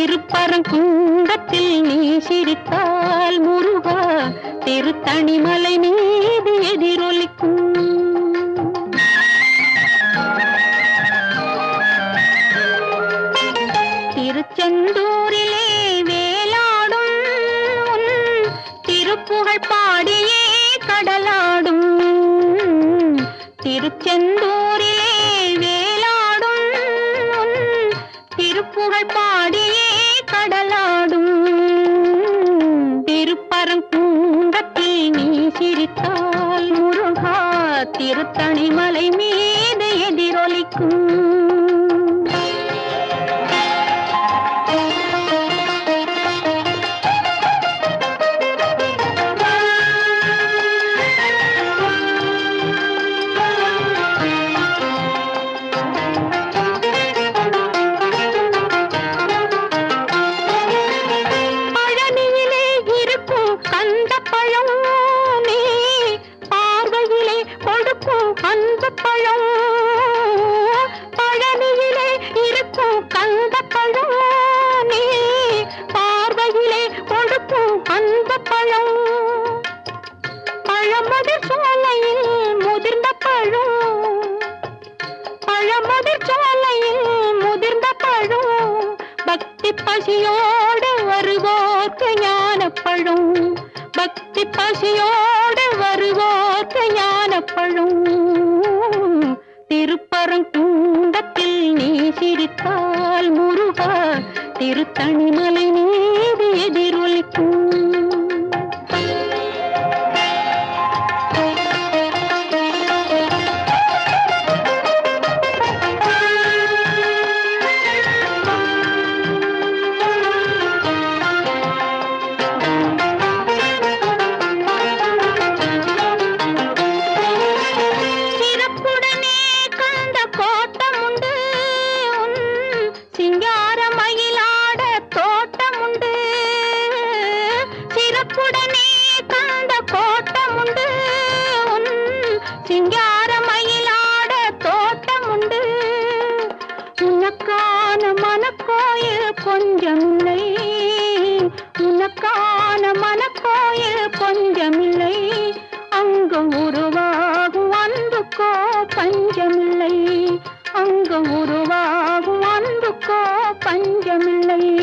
திருப்பரங்குன்றத்தில் நீ சிரித்தால் முருகா திருத்தணிமலை மீது எதிரொலிக்கும். திருச்செந்தூரிலே வேலாடும் உன் திருப்புகழ் பாடியே கடலாடும். திருச்செந்தூரிலே வேலாடும் உன் திருப்புகழ் பாடியே கடலாடும். திருப்பரங்குன்றத்தில் நீ சிரித்தால் முருகா திருத்தணிமலை மீது எதிரொலிக்கும். பழனியிலே இருக்கும் கந்தப்பழம் நீ பார்வையிலே கொடுக்கும் அந்த பழம். பழமதிர் சோலையில் முதிர்ந்த பழம். பழமதிர் சோலையில் முதிர்ந்த பழம். பக்தி பசியோடு வருவோர்க்கு ஞானப்பழம். பக்தி பசியோடு வருவோர்க்கு ஞானப்பழம். திருப்பரங்குன்றத்தில் நீ சிரித்தால் முருகா திருத்தணிமலை மீது எதிரொலிக்கும். சிங்காரமயிலாட தோட்டமுண்டு. சிறப்புடனே கந்த கோட்டமுண்டு. சிங்காரமயிலாட தோட்டமுண்டு. உனக்கான மனக்கோயில் கொஞ்சமில்லை. உனக்கான மனக்கோயில் கொஞ்சமில்லை. அங்கு உருவாகும் அன்புக்கோ பஞ்சமில்லை. அங்கு உருவாகும் அன்புக்கோ பஞ்சமில்லை.